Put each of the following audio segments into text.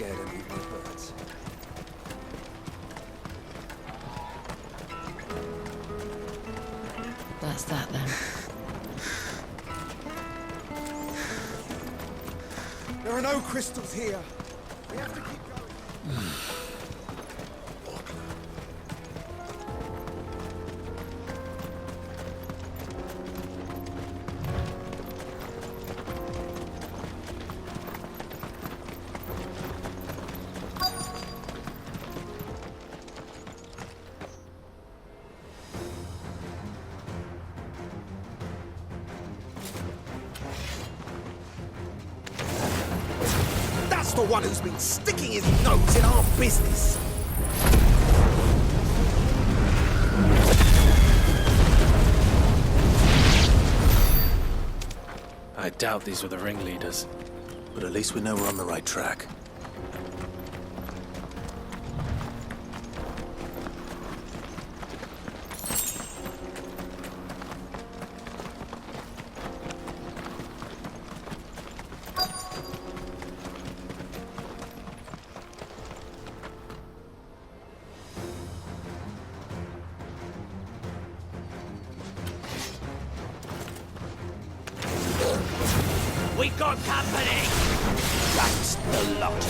scared of eating my birds. That's that then. There are no crystals here. We have to keep going. The one who's been sticking his nose in our business. I doubt these were the ringleaders. But at least we know we're on the right track. We got company! That's the lot of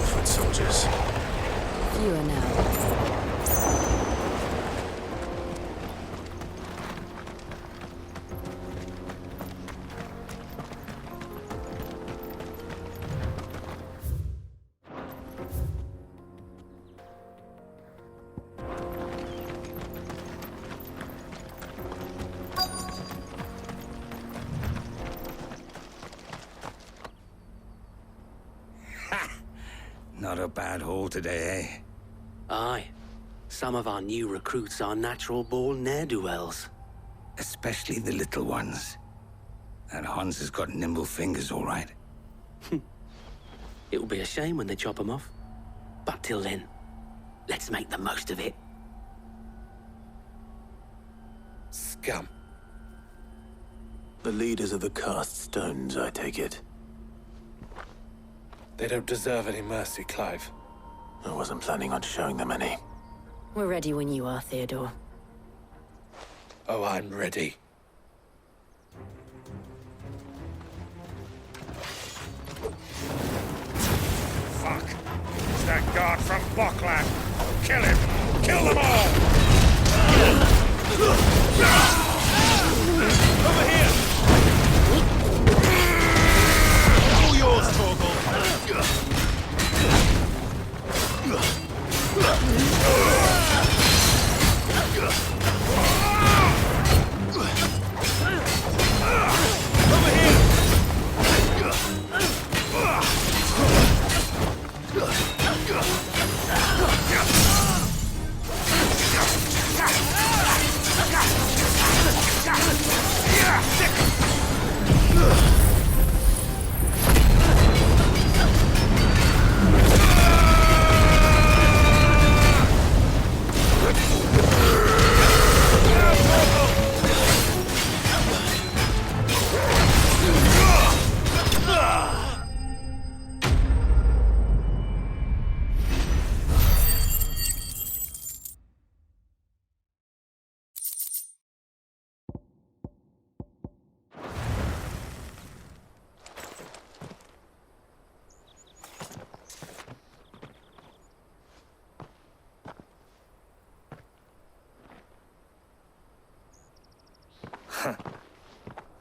Foot soldiers. Fewer now. Not a bad haul today, eh? Aye. Some of our new recruits are natural-born ne'er-do-wells. Especially the little ones. That Hans has got nimble fingers, all right. It will be a shame when they chop them off. But till then, let's make the most of it. Scum. The leaders of the cast stones, I take it. They don't deserve any mercy, Clive. I wasn't planning on showing them any. We're ready when you are, Theodore. Oh, I'm ready. Fuck! It's that guard from Bockland! Kill him! Kill them all! Over here! All yours, Torgal! Over here!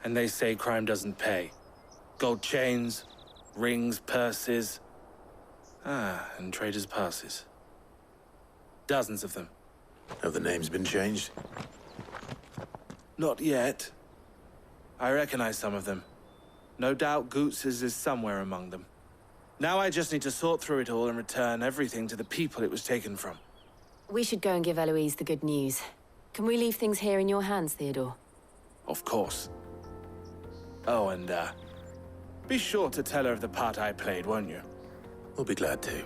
And they say crime doesn't pay. Gold chains, rings, purses. And traders' passes. Dozens of them. Have the names been changed? Not yet. I recognize some of them. No doubt Goots's is somewhere among them. Now I just need to sort through it all and return everything to the people it was taken from. We should go and give Eloise the good news. Can we leave things here in your hands, Theodore? Of course. Oh, and, be sure to tell her of the part I played, won't you? We'll be glad to.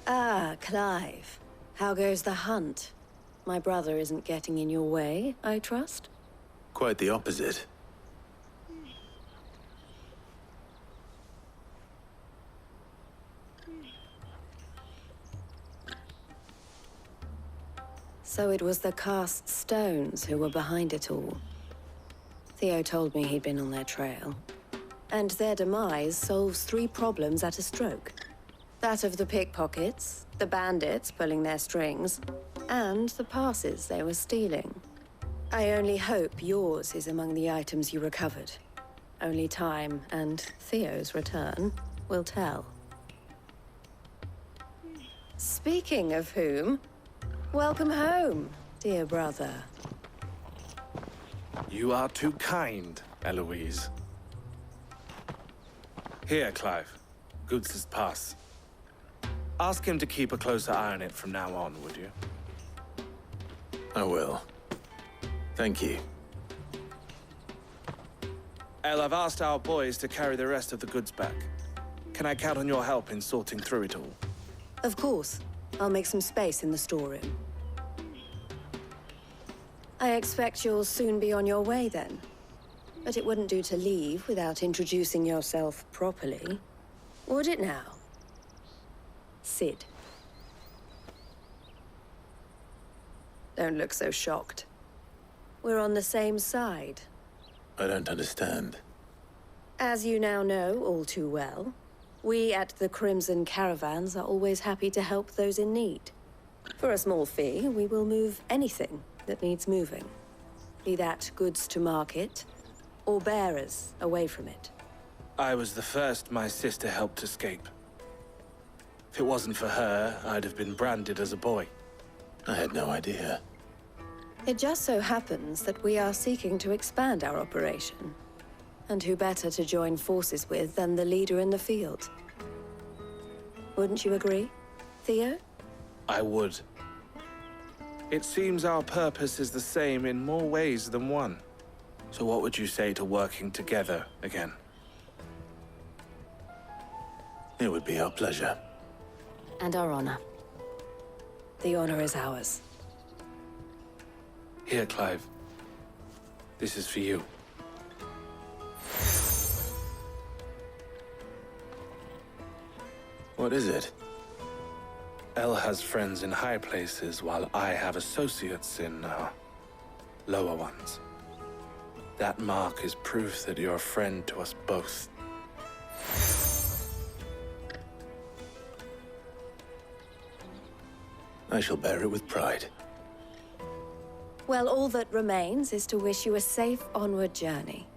Ah, Clive. How goes the hunt? My brother isn't getting in your way, I trust? Quite the opposite. So it was the cast stones who were behind it all. Theo told me he'd been on their trail. And their demise solves 3 problems at a stroke. That of the pickpockets, the bandits pulling their strings, and the passes they were stealing. I only hope yours is among the items you recovered. Only time and Theo's return will tell. Speaking of whom, welcome home, dear brother. You are too kind, Eloise. Here, Clive. Goots' pass. Ask him to keep a closer eye on it from now on, would you? I will. Thank you. El, I've asked our boys to carry the rest of the goods back. Can I count on your help in sorting through it all? Of course. I'll make some space in the storeroom. I expect you'll soon be on your way then. But it wouldn't do to leave without introducing yourself properly. Would it now? Sid. Don't look so shocked. We're on the same side. I don't understand. As you now know all too well, we at the Crimson Caravans are always happy to help those in need. For a small fee, we will move anything that needs moving. Be that goods to market, or bearers away from it. I was the first my sister helped escape. If it wasn't for her, I'd have been branded as a boy. I had no idea. It just so happens that we are seeking to expand our operation. And who better to join forces with than the leader in the field? Wouldn't you agree, Theo? I would. It seems our purpose is the same in more ways than one. So what would you say to working together again? It would be our pleasure. And our honor. The honor is ours. Here, Clive. This is for you. What is it? El has friends in high places, while I have associates in, lower ones. That mark is proof that you're a friend to us both. I shall bear it with pride. Well, all that remains is to wish you a safe onward journey.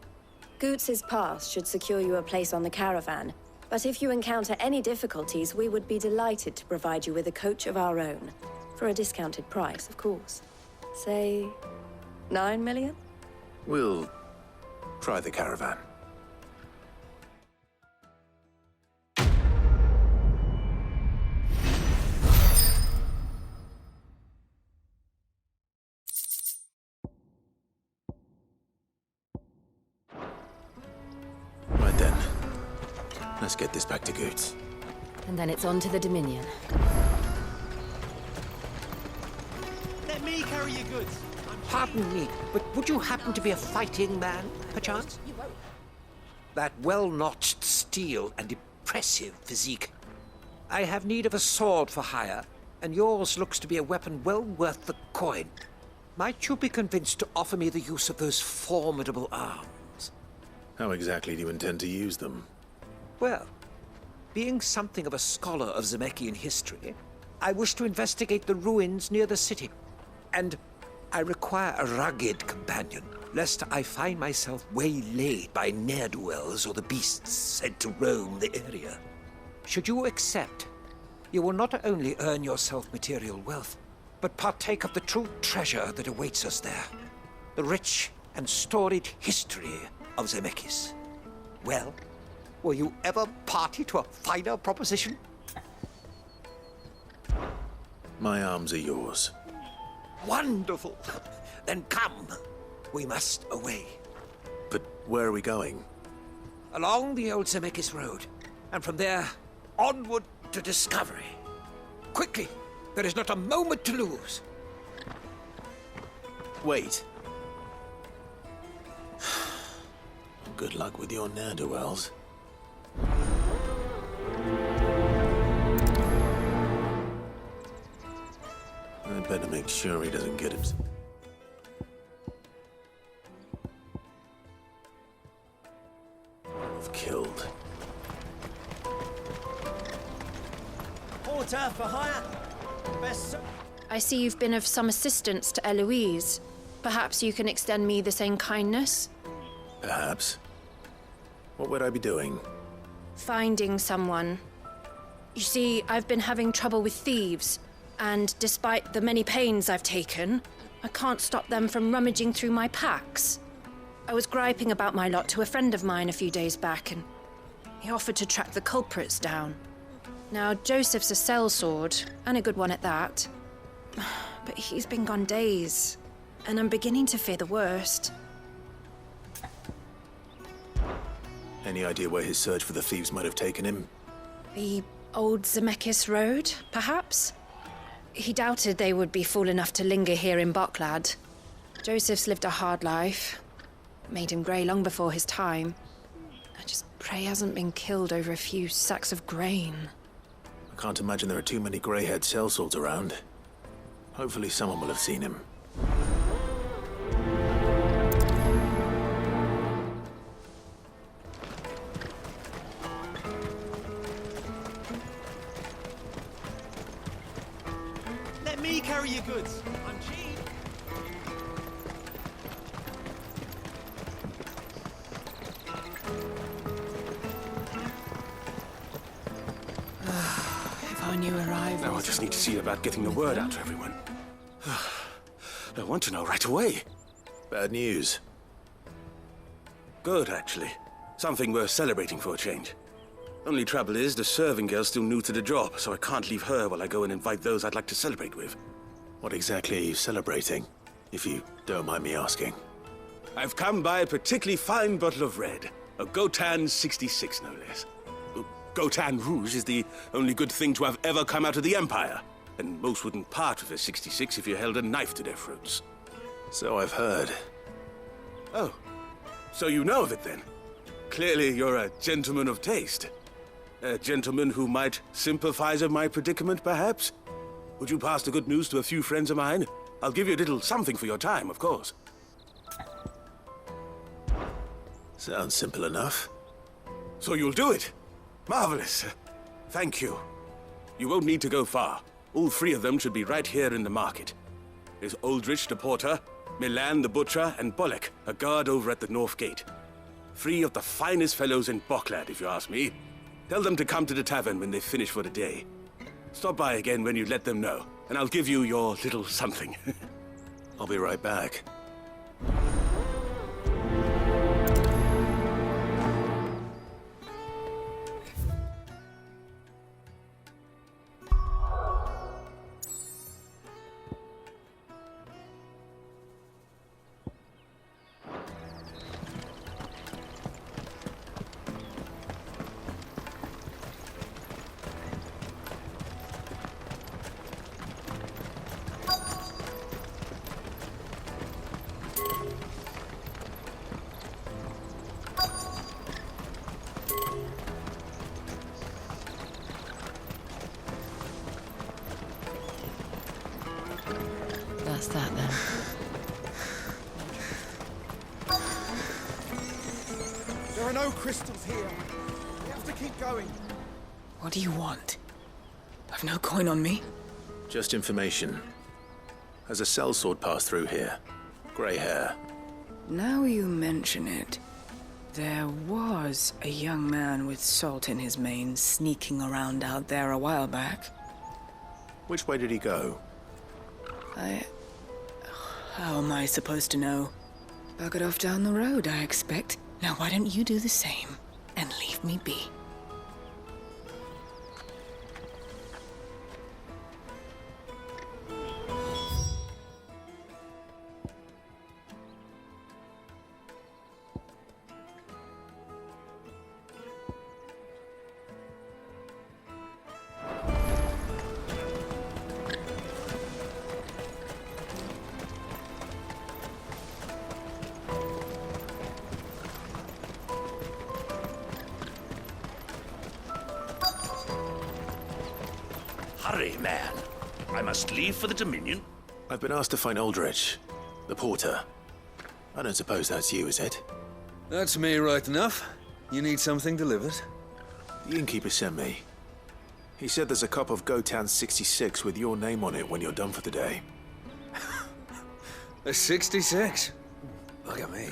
Goots' pass should secure you a place on the caravan, but if you encounter any difficulties, we would be delighted to provide you with a coach of our own. For a discounted price, of course. Say, 9 million? We'll try the caravan. Right then. Let's get this back to Goots. And then it's on to the Dominion. Let me carry your goods. Pardon me, but would you happen to be a fighting man, perchance? That well-notched steel and impressive physique. I have need of a sword for hire, and yours looks to be a weapon well worth the coin. Might you be convinced to offer me the use of those formidable arms? How exactly do you intend to use them? Well, being something of a scholar of Zemeckis history, I wish to investigate the ruins near the city. And I require a rugged companion, lest I find myself waylaid by ne'er-do-wells or the beasts sent to roam the area. Should you accept, you will not only earn yourself material wealth, but partake of the true treasure that awaits us there. The rich and storied history of Zemeckis. Well, were you ever party to a finer proposition? My arms are yours. Wonderful! Then come. We must away. But where are we going? Along the old Zemeckis Road, and from there, onward to discovery. Quickly! There is not a moment to lose. Wait. Good luck with your ne'er-do-wells. I'd better make sure he doesn't get himself. Killed. Porter for hire. Best. I see you've been of some assistance to Eloise. Perhaps you can extend me the same kindness? Perhaps. What would I be doing? Finding someone. You see, I've been having trouble with thieves, and despite the many pains I've taken, I can't stop them from rummaging through my packs. I was griping about my lot to a friend of mine a few days back, and he offered to track the culprits down. Now, Joseph's a sellsword, and a good one at that. But he's been gone days, and I'm beginning to fear the worst. Any idea where his search for the thieves might have taken him? The old Zemeckis Road, perhaps? He doubted they would be fool enough to linger here in Boklad. Joseph's lived a hard life. Made him grey long before his time. I just pray he hasn't been killed over a few sacks of grain. I can't imagine there are too many grey-haired sellswords around. Hopefully someone will have seen him. Let me carry your goods. I'm cheap. If our new arrival. Now I just need to see about getting the word out to everyone. I want to know right away. Bad news. Good, actually. Something worth celebrating for a change. Only trouble is, the serving girl's still new to the job, so I can't leave her while I go and invite those I'd like to celebrate with. What exactly are you celebrating, if you don't mind me asking? I've come by a particularly fine bottle of red. A Gotan 66, no less. Gotan Rouge is the only good thing to have ever come out of the Empire. And most wouldn't part with a 66 if you held a knife to their throats. So I've heard. Oh, so you know of it then? Clearly you're a gentleman of taste. A gentleman who might sympathize with my predicament, perhaps? Would you pass the good news to a few friends of mine? I'll give you a little something for your time, of course. Sounds simple enough. So you'll do it? Marvelous. Thank you. You won't need to go far. All three of them should be right here in the market. There's Aldrich the porter, Milan the butcher, and Bolek, a guard over at the north gate. Three of the finest fellows in Boklad, if you ask me. Tell them to come to the tavern when they finish for the day. Stop by again when you let them know, and I'll give you your little something. I'll be right back. That's that then. There are no crystals here. We have to keep going. What do you want? I've no coin on me. Just information. Has a sellsword passed through here? Grey hair. Now you mention it, there was a young man with salt in his mane sneaking around out there a while back. Which way did he go? How am I supposed to know? Buggered off down the road, I expect. Now why don't you do the same and leave me be? Hurry, man. I must leave for the Dominion. I've been asked to find Aldrich, the porter. I don't suppose that's you, is it? That's me right enough. You need something delivered? The innkeeper sent me. He said there's a cup of Gotan 66 with your name on it when you're done for the day. A 66? Bugger me.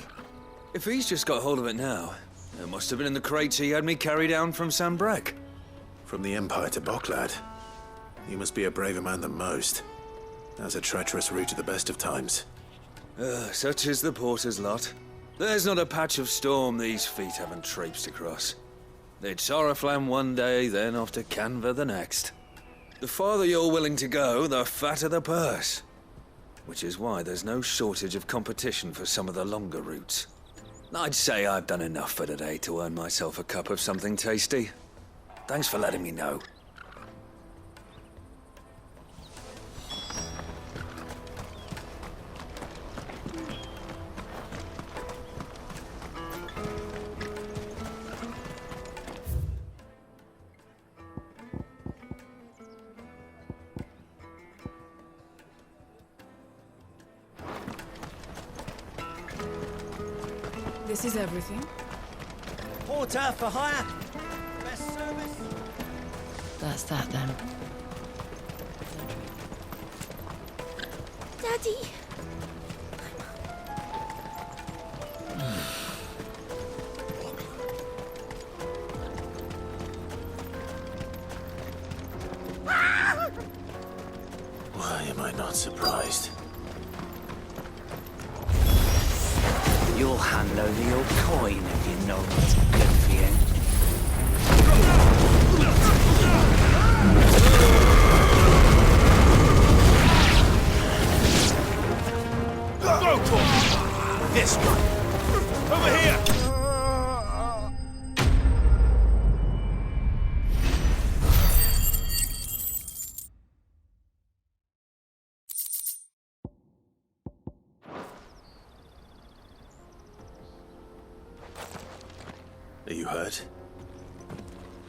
If he's just got hold of it now, it must have been in the crates he had me carry down from Sanbrek. From the Empire to Boklad. You must be a braver man than most. That's a treacherous route at the best of times. Such is the porter's lot. There's not a patch of storm these feet haven't traipsed across. It's Oriflamme one day, then off to Canva the next. The farther you're willing to go, the fatter the purse. Which is why there's no shortage of competition for some of the longer routes. I'd say I've done enough for today to earn myself a cup of something tasty. Thanks for letting me know. This is everything. Porter for hire. Best service. That's that then. Daddy. Why am I not surprised? You'll hand over your coin if you know what's good for you. Go, Torch! This one! Over here! Are you hurt?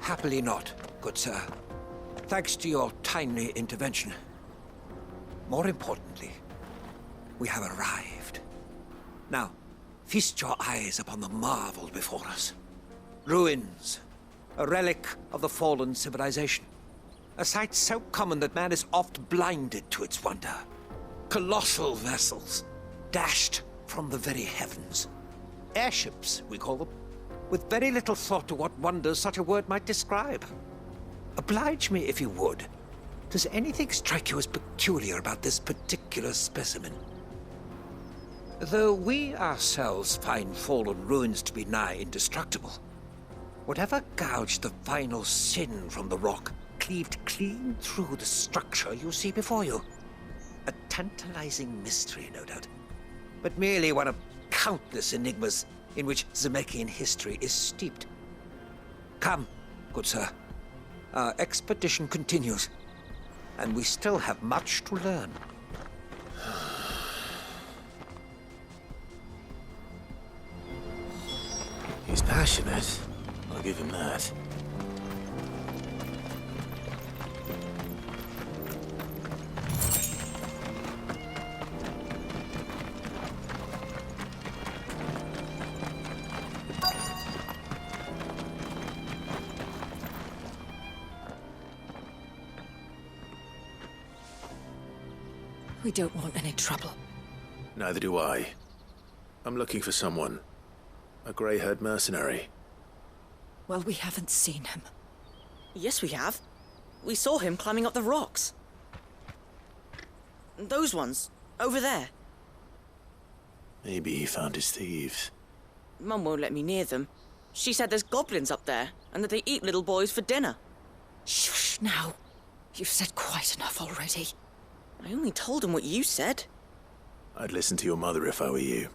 Happily not, good sir. Thanks to your timely intervention. More importantly, we have arrived. Now, feast your eyes upon the marvel before us. Ruins, a relic of the fallen civilization. A sight so common that man is oft blinded to its wonder. Colossal vessels, dashed from the very heavens. Airships, we call them, with very little thought to what wonders such a word might describe. Oblige me if you would. Does anything strike you as peculiar about this particular specimen? Though we ourselves find fallen ruins to be nigh indestructible, whatever gouged the final sin from the rock cleaved clean through the structure you see before you. A tantalizing mystery, no doubt, but merely one of countless enigmas in which Zemeckis history is steeped. Come, good sir. Our expedition continues, and we still have much to learn. He's passionate. I'll give him that. We don't want any trouble. Neither do I. I'm looking for someone. A grey-haired mercenary. Well, we haven't seen him. Yes, we have. We saw him climbing up the rocks. Those ones, over there. Maybe he found his thieves. Mum won't let me near them. She said there's goblins up there, and that they eat little boys for dinner. Shush now. You've said quite enough already. I only told him what you said. I'd listen to your mother if I were you.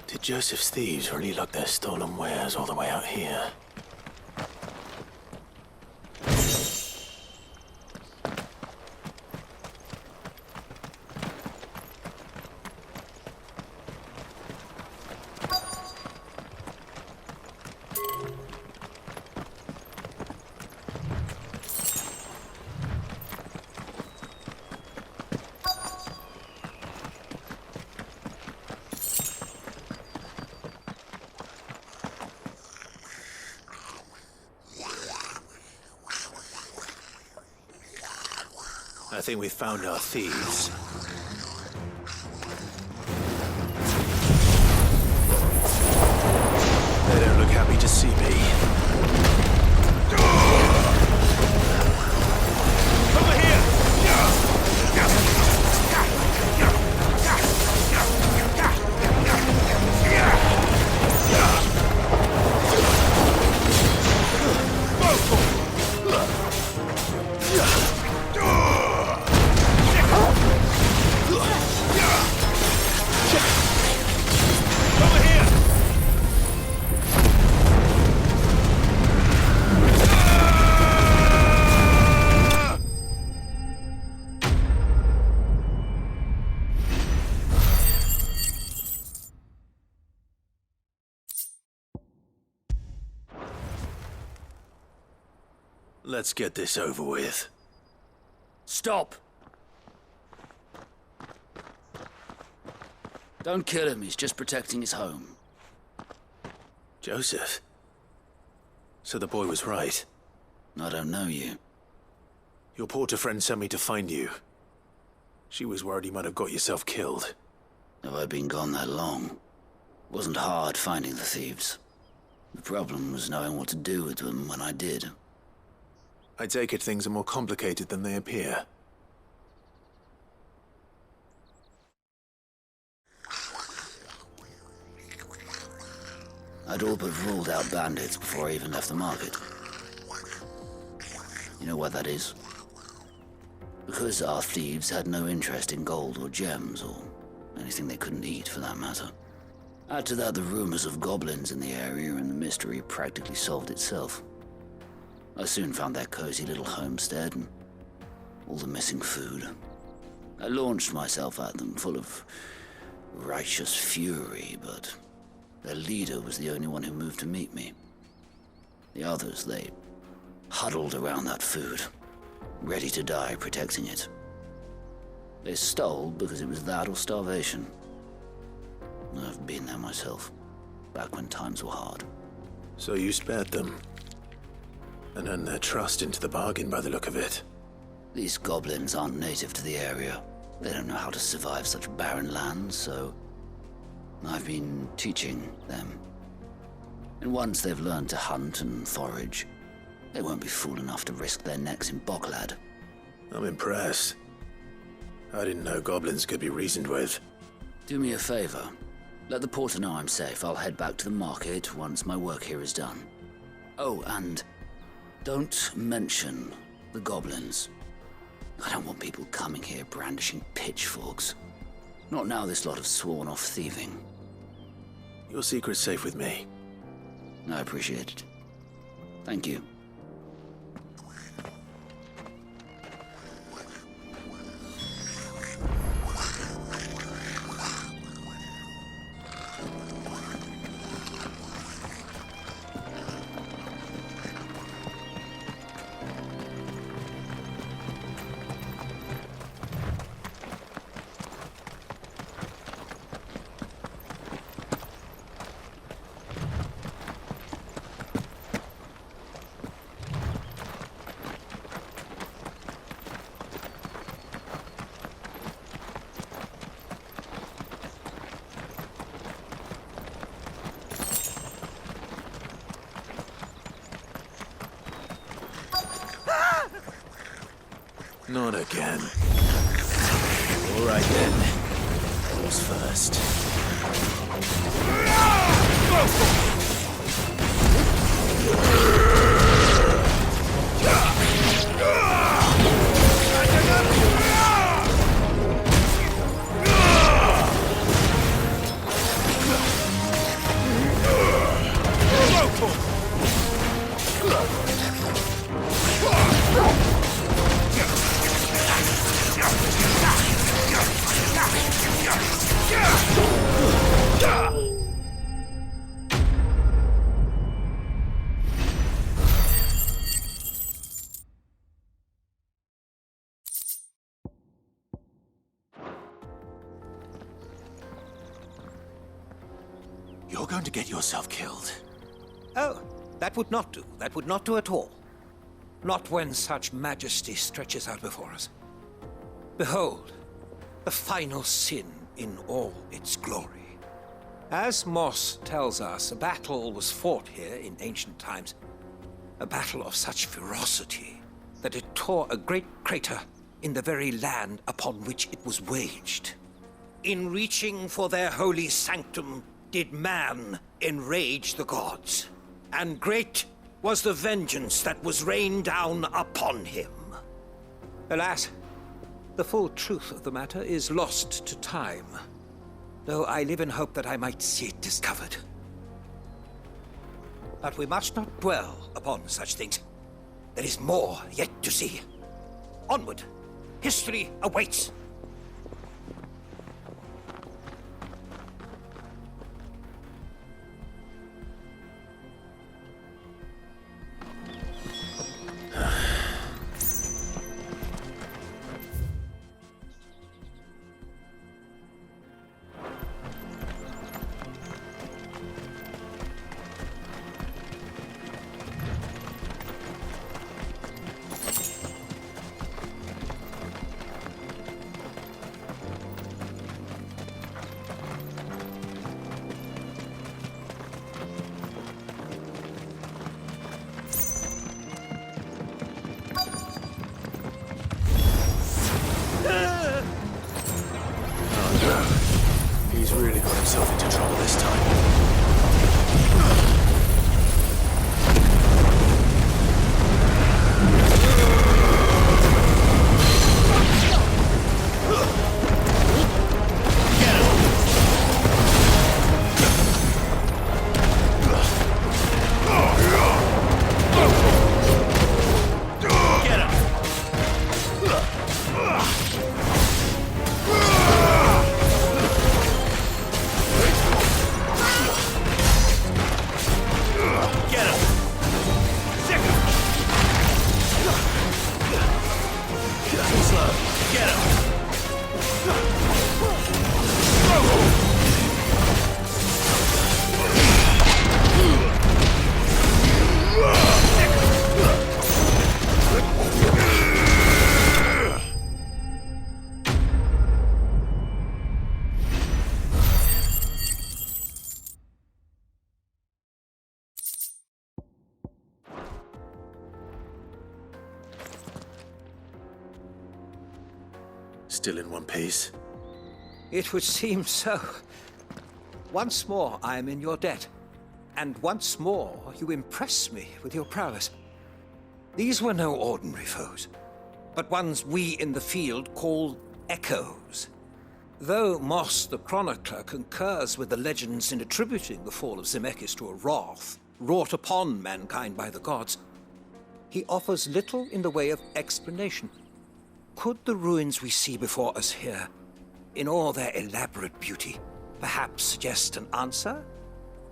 Did Joseph's thieves really lug their stolen wares all the way out here? I think we've found our thieves. They don't look happy to see me. Over here! Let's get this over with. Stop! Don't kill him, he's just protecting his home. Joseph? So the boy was right. I don't know you. Your porter friend sent me to find you. She was worried you might have got yourself killed. Have I been gone that long? Wasn't hard finding the thieves. The problem was knowing what to do with them when I did. I take it things are more complicated than they appear. I'd all but ruled out bandits before I even left the market. You know why that is? Because our thieves had no interest in gold or gems, or anything they couldn't eat for that matter. Add to that the rumors of goblins in the area, and the mystery practically solved itself. I soon found their cozy little homestead and all the missing food. I launched myself at them, full of righteous fury, but their leader was the only one who moved to meet me. The others, they huddled around that food, ready to die protecting it. They stole because it was that or starvation. I've been there myself, back when times were hard. So you spared them? And earned their trust into the bargain by the look of it. These goblins aren't native to the area. They don't know how to survive such barren lands, so I've been teaching them. And once they've learned to hunt and forage, they won't be fool enough to risk their necks in Boklad. I'm impressed. I didn't know goblins could be reasoned with. Do me a favor. Let the porter know I'm safe. I'll head back to the market once my work here is done. Oh, and don't mention the goblins. I don't want people coming here brandishing pitchforks. Not now this lot have sworn off thieving. Your secret's safe with me. I appreciate it. Thank you. Not again. All right then. Who's first? You're going to get yourself killed. Oh, that would not do. That would not do at all. Not when such majesty stretches out before us. Behold, the final sin in all its glory. As Moss tells us, a battle was fought here in ancient times. A battle of such ferocity that it tore a great crater in the very land upon which it was waged. In reaching for their holy sanctum, did man enrage the gods, and great was the vengeance that was rained down upon him. Alas, the full truth of the matter is lost to time, though I live in hope that I might see it discovered. But we must not dwell upon such things. There is more yet to see. Onward! History awaits! He's really got himself into trouble this time. Still in one piece? It would seem so. Once more I am in your debt, and once more you impress me with your prowess. These were no ordinary foes, but ones we in the field call echoes. Though Moss the Chronicler concurs with the legends in attributing the fall of Zemeckis to a wrath wrought upon mankind by the gods, he offers little in the way of explanation. Could the ruins we see before us here, in all their elaborate beauty, perhaps suggest an answer?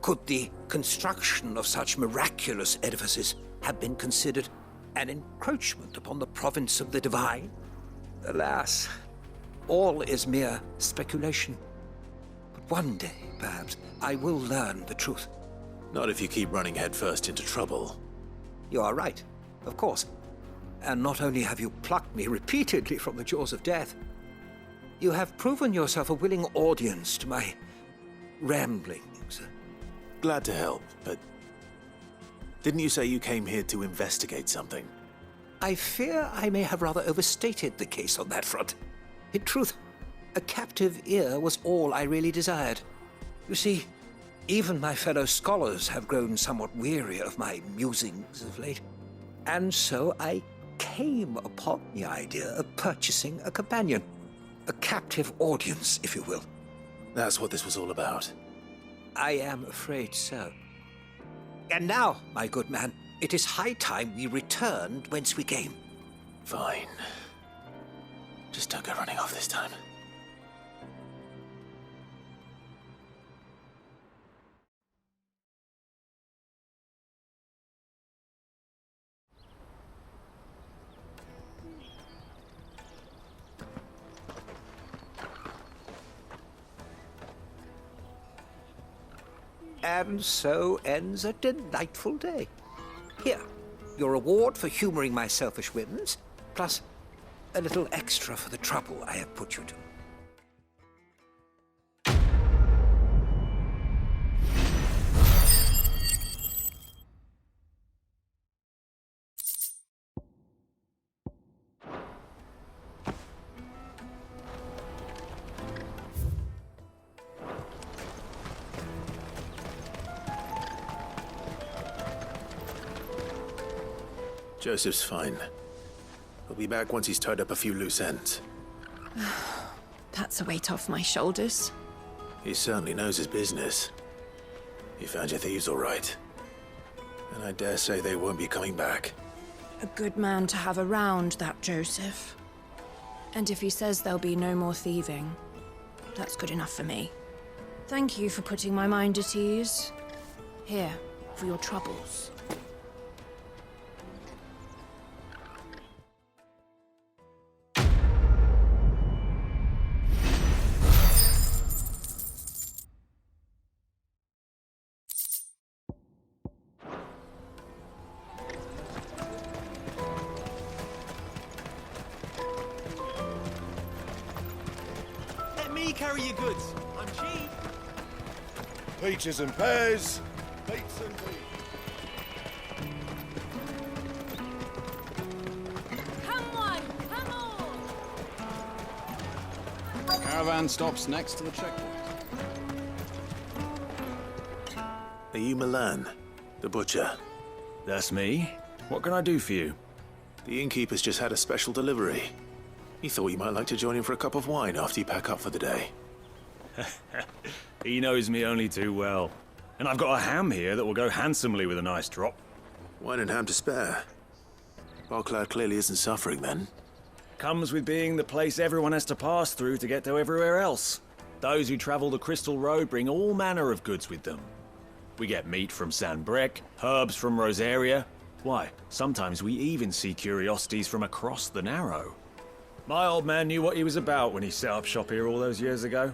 Could the construction of such miraculous edifices have been considered an encroachment upon the province of the divine? Alas, all is mere speculation. But one day, perhaps, I will learn the truth. Not if you keep running headfirst into trouble. You are right, of course. And not only have you plucked me repeatedly from the jaws of death, you have proven yourself a willing audience to my ramblings. Glad to help, but didn't you say you came here to investigate something? I fear I may have rather overstated the case on that front. In truth, a captive ear was all I really desired. You see, even my fellow scholars have grown somewhat weary of my musings of late. And so I came upon the idea of purchasing a companion. A captive audience, if you will. That's what this was all about. I am afraid so. And now, my good man, it is high time we returned whence we came. Fine. Just don't go running off this time. And so ends a delightful day. Here, your reward for humoring my selfish whims, plus a little extra for the trouble I have put you to. Joseph's fine. He'll be back once he's tied up a few loose ends. That's a weight off my shoulders. He certainly knows his business. You found your thieves all right. And I dare say they won't be coming back. A good man to have around, that Joseph. And if he says there'll be no more thieving, that's good enough for me. Thank you for putting my mind at ease. Here, for your troubles. Carry your goods. I'm cheap. Peaches and pears. Beets and beef. Come on! Come on! Caravan stops next to the checkpoint. Are you Milan, the butcher? That's me. What can I do for you? The innkeeper's just had a special delivery. He thought you might like to join him for a cup of wine after you pack up for the day. He knows me only too well. And I've got a ham here that will go handsomely with a nice drop. Wine and ham to spare. Barclad clearly isn't suffering then. Comes with being the place everyone has to pass through to get to everywhere else. Those who travel the Crystal Road bring all manner of goods with them. We get meat from San Brec, herbs from Rosaria. Why, sometimes we even see curiosities from across the Narrow. My old man knew what he was about when he set up shop here all those years ago.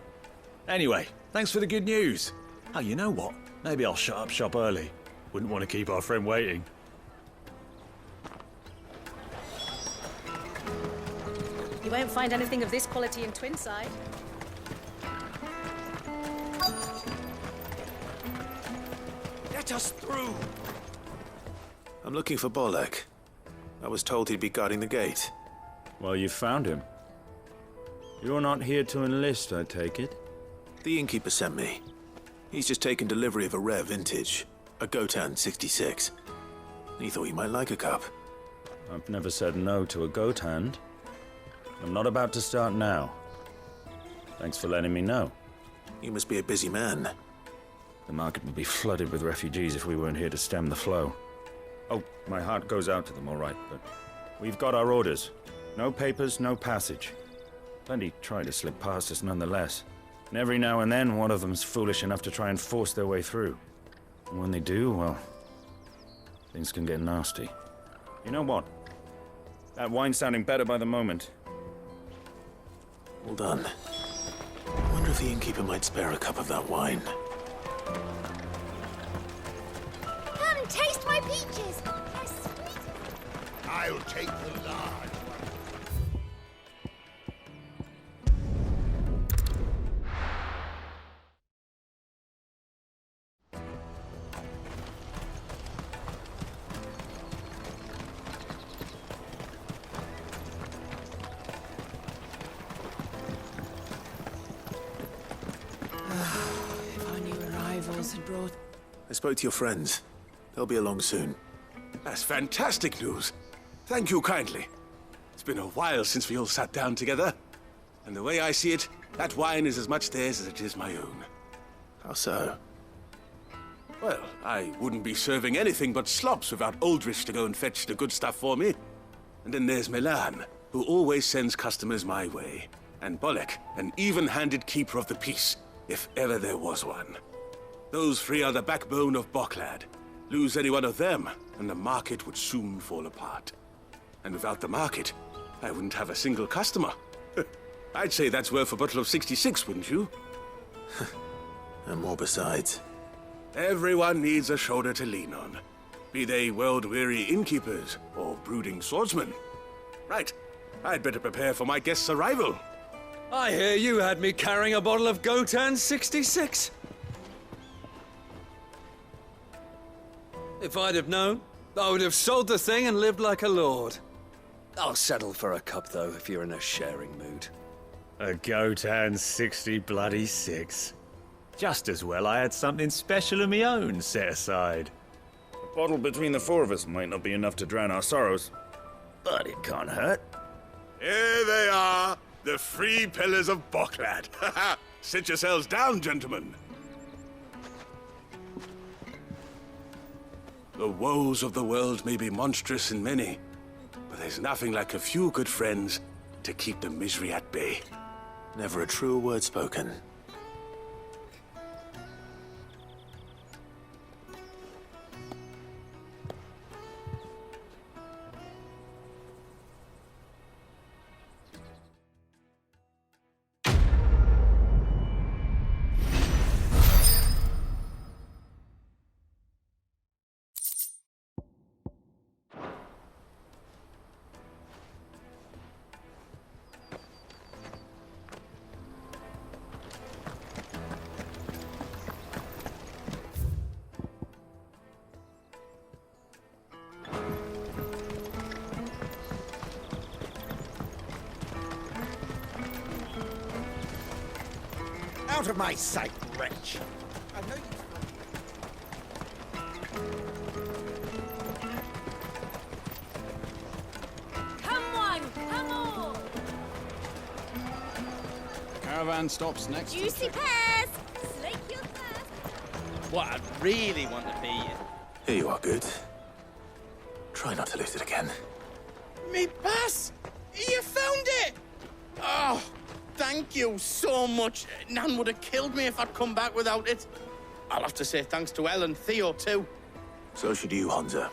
Anyway, thanks for the good news. Oh, you know what? Maybe I'll shut up shop early. Wouldn't want to keep our friend waiting. You won't find anything of this quality in Twinside. Let us through! I'm looking for Bolek. I was told he'd be guarding the gate. Well, you found him. You're not here to enlist, I take it? The innkeeper sent me. He's just taken delivery of a rare vintage, a Gotan 66. He thought you might like a cup. I've never said no to a goat hand. I'm not about to start now. Thanks for letting me know. You must be a busy man. The market would be flooded with refugees if we weren't here to stem the flow. Oh, my heart goes out to them, all right, but we've got our orders. No papers, no passage. Plenty try to slip past us nonetheless. And every now and then, one of them's foolish enough to try and force their way through. And when they do, well, things can get nasty. You know what? That wine's sounding better by the moment. Well done. I wonder if the innkeeper might spare a cup of that wine. Come, taste my peaches! They're sweet. I'll take the large. Nichols had brought. I spoke to your friends. They'll be along soon. That's fantastic news. Thank you kindly. It's been a while since we all sat down together. And the way I see it, that wine is as much theirs as it is my own. How so? Well, I wouldn't be serving anything but slops without Aldrich to go and fetch the good stuff for me. And then there's Milan, who always sends customers my way. And Bolek, an even-handed keeper of the peace, if ever there was one. Those three are the backbone of Boklad. Lose any one of them, and the market would soon fall apart. And without the market, I wouldn't have a single customer. I'd say that's worth a bottle of 66, wouldn't you? And more besides. Everyone needs a shoulder to lean on. Be they world-weary innkeepers or brooding swordsmen. Right, I'd better prepare for my guest's arrival. I hear you had me carrying a bottle of Gotan 66. If I'd have known, I would have sold the thing and lived like a lord. I'll settle for a cup, though, if you're in a sharing mood. A Gotan 60 bloody 6. Just as well I had something special of my own set aside. A bottle between the four of us might not be enough to drown our sorrows, but it can't hurt. Here they are, the three pillars of Boklad. Sit yourselves down, gentlemen. The woes of the world may be monstrous in many, but there's nothing like a few good friends to keep the misery at bay. Never a truer word spoken. Out of my sight, wretch! I know you... Come on, come on! Caravan stops next. Juicy pears! Slake your thirst! What I really want to be... Here you are, good. Try not to lose it again. Me pass! You found it! Oh, thank you so much. Nan would have killed me if I'd come back without it. I'll have to say thanks to Elle and Theo, too. So should you, Hansa.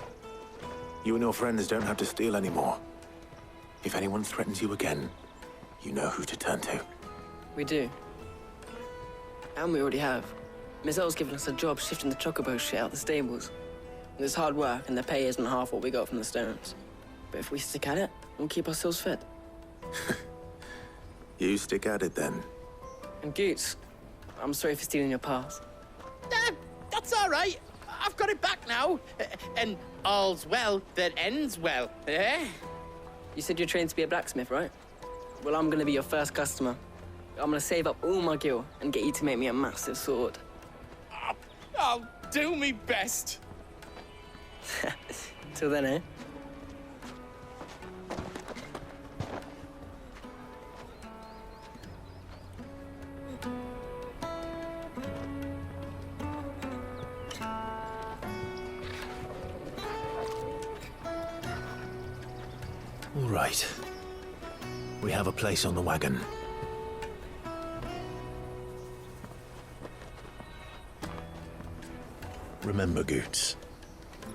You and your friends don't have to steal anymore. If anyone threatens you again, you know who to turn to. We do. And we already have. Miss Elle's given us a job shifting the chocobo shit out the stables. It's hard work, and the pay isn't half what we got from the Stones. But if we stick at it, we'll keep ourselves fed. You stick at it, then. And Goots, I'm sorry for stealing your pass. That's all right. I've got it back now. And all's well that ends well, eh? You said you're trained to be a blacksmith, right? Well, I'm gonna be your first customer. I'm gonna save up all my gil and get you to make me a massive sword. I'll do me best. Till then, eh? All right. We have a place on the wagon. Remember, Goots,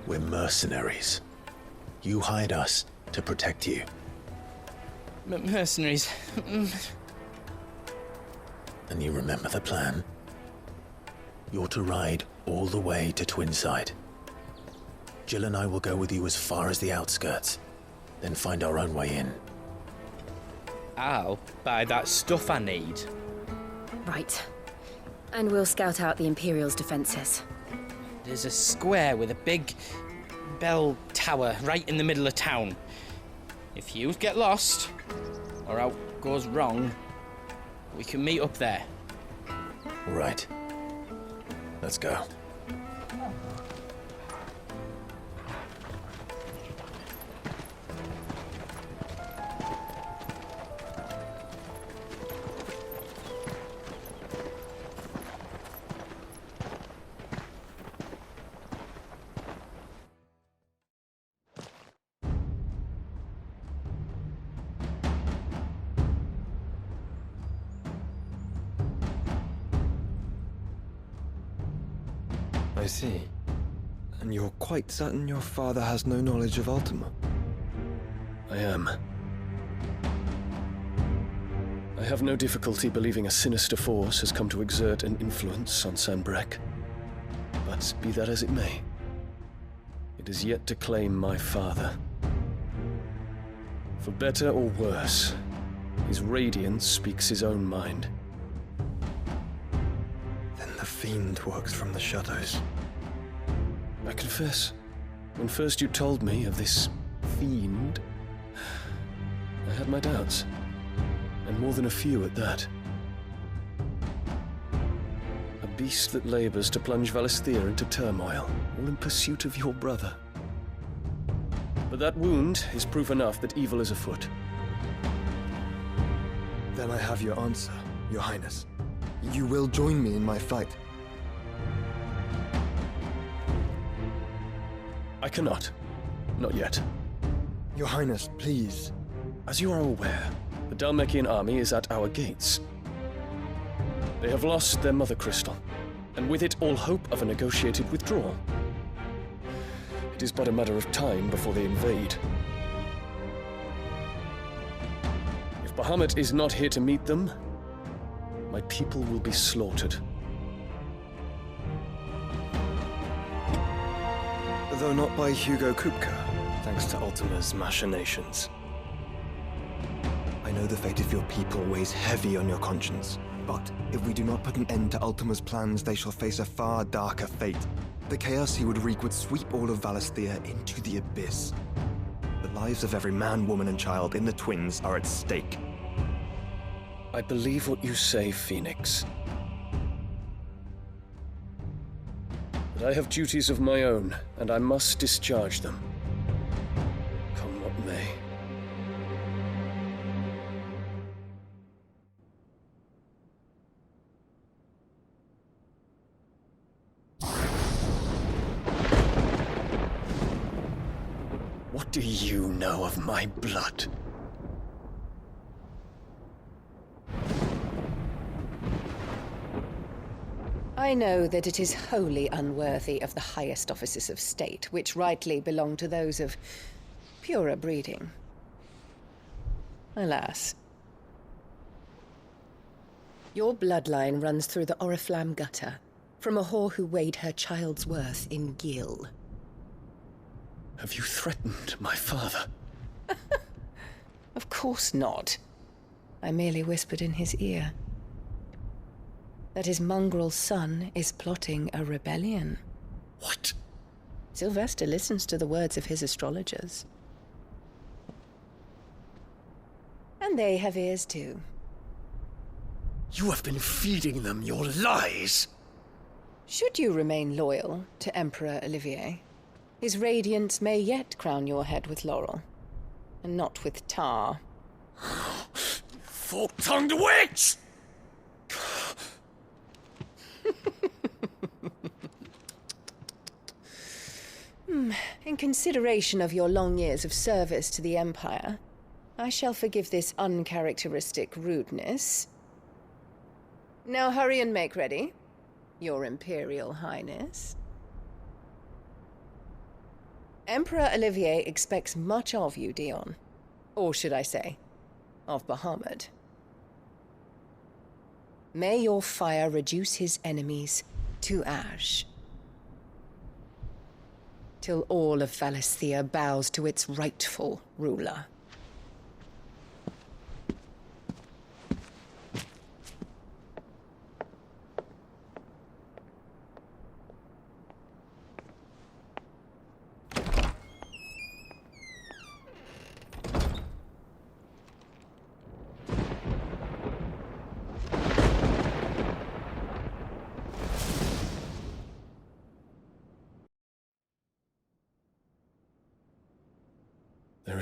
we're mercenaries. You hired us to protect you. Mercenaries. And you remember the plan? You're to ride all the way to Twinside. Jill and I will go with you as far as the outskirts, then find our own way in. I'll buy that stuff I need. Right. And we'll scout out the Imperial's defenses. There's a square with a big bell tower right in the middle of town. If you get lost, or out goes wrong, we can meet up there. All right. Let's go. I see. And you're quite certain your father has no knowledge of Ultima? I am. I have no difficulty believing a sinister force has come to exert an influence on Sanbreque. But be that as it may, it is yet to claim my father. For better or worse, his radiance speaks his own mind. Then the fiend works from the shadows. I confess, when first you told me of this fiend, I had my doubts, and more than a few at that. A beast that labors to plunge Valisthea into turmoil, all in pursuit of your brother. But that wound is proof enough that evil is afoot. Then I have your answer, Your Highness. You will join me in my fight. I cannot. Not yet. Your Highness, please. As you are aware, the Dhalmekian army is at our gates. They have lost their mother crystal, and with it all hope of a negotiated withdrawal. It is but a matter of time before they invade. If Bahamut is not here to meet them, my people will be slaughtered. Though not by Hugo Kupka, thanks to Ultima's machinations. I know the fate of your people weighs heavy on your conscience, but if we do not put an end to Ultima's plans, they shall face a far darker fate. The chaos he would wreak would sweep all of Valisthea into the abyss. The lives of every man, woman, and child in the Twins are at stake. I believe what you say, Phoenix. But I have duties of my own, and I must discharge them. Come what may. What do you know of my blood? I know that it is wholly unworthy of the highest offices of state, which rightly belong to those of purer breeding. Alas. Your bloodline runs through the Oriflamme gutter, from a whore who weighed her child's worth in gil. Have you threatened my father? Of course not. I merely whispered in his ear that his mongrel son is plotting a rebellion. What? Sylvester listens to the words of his astrologers. And they have ears too. You have been feeding them your lies! Should you remain loyal to Emperor Olivier, his radiance may yet crown your head with laurel, and not with tar. Fork-tongued witch! In consideration of your long years of service to the Empire, I shall forgive this uncharacteristic rudeness. Now hurry and make ready, Your Imperial Highness. Emperor Olivier expects much of you, Dion. Or should I say, of Bahamut. May your fire reduce his enemies to ash, till all of Valisthea bows to its rightful ruler.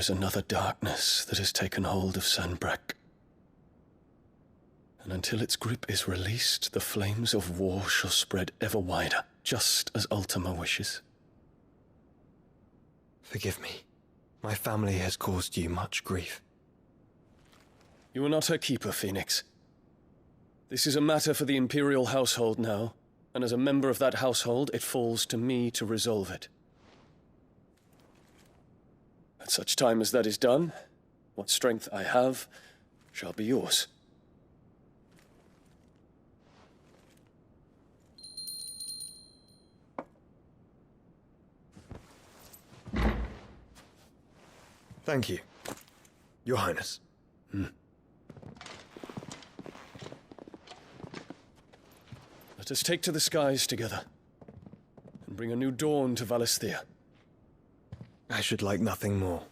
is another darkness that has taken hold of Sanbreque. And until its grip is released, the flames of war shall spread ever wider, just as Ultima wishes. Forgive me. My family has caused you much grief. You are not her keeper, Phoenix. This is a matter for the Imperial household now, and as a member of that household, it falls to me to resolve it. At such time as that is done, what strength I have shall be yours. Thank you, Your Highness. Let us take to the skies together, and bring a new dawn to Valisthea. I should like nothing more.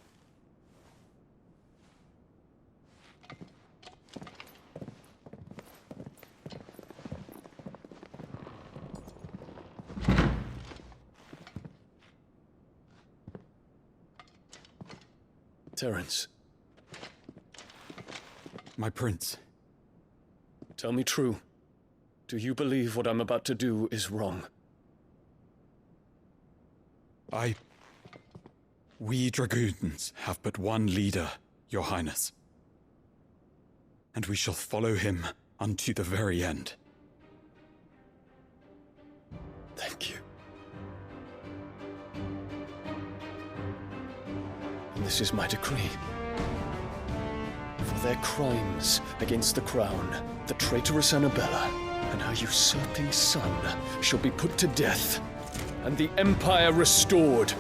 Terence. My prince. Tell me true. Do you believe what I'm about to do is wrong? We dragoons have but one leader, Your Highness. And we shall follow him unto the very end. Thank you. And this is my decree. For their crimes against the crown, the traitorous Annabella and her usurping son shall be put to death, and the Empire restored.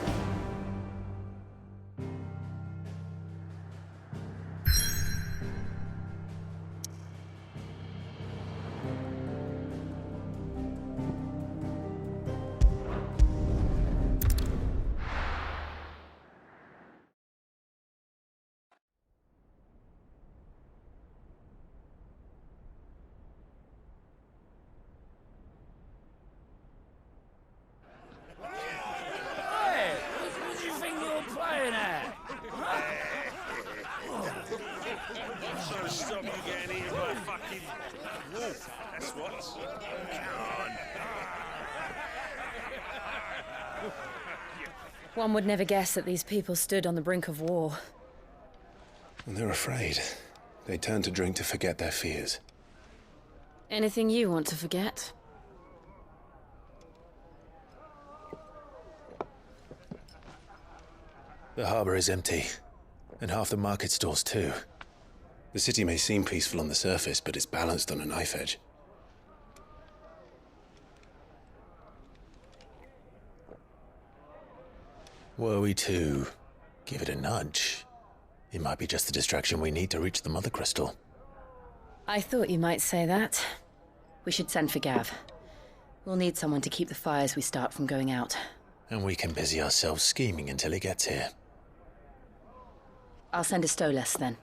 One would never guess that these people stood on the brink of war. And they're afraid. They turn to drink to forget their fears. Anything you want to forget? The harbor is empty, and half the market stalls too. The city may seem peaceful on the surface, but it's balanced on a knife edge. Were we to give it a nudge, it might be just the distraction we need to reach the Mother Crystal. I thought you might say that. We should send for Gav. We'll need someone to keep the fires we start from going out. And we can busy ourselves scheming until he gets here. I'll send a Stolas then.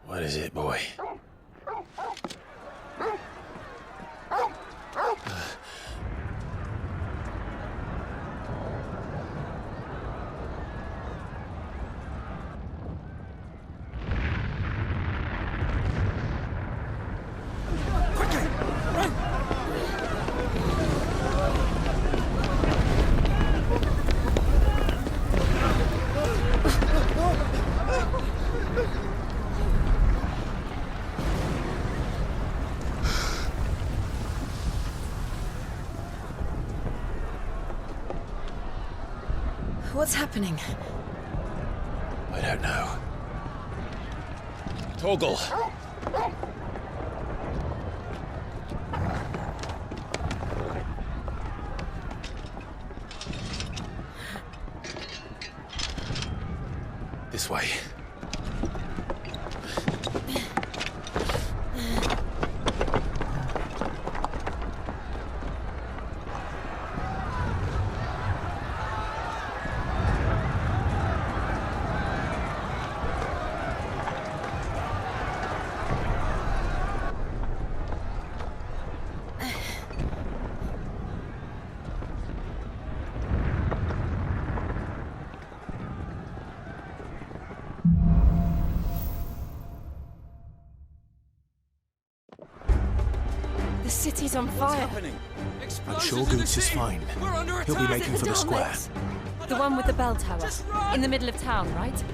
What is it, boy? What's happening? I don't know. Torgal! this way. The city's on fire. I'm sure Goots is fine. He'll be making for the square. The one with the bell tower. In the middle of town, right?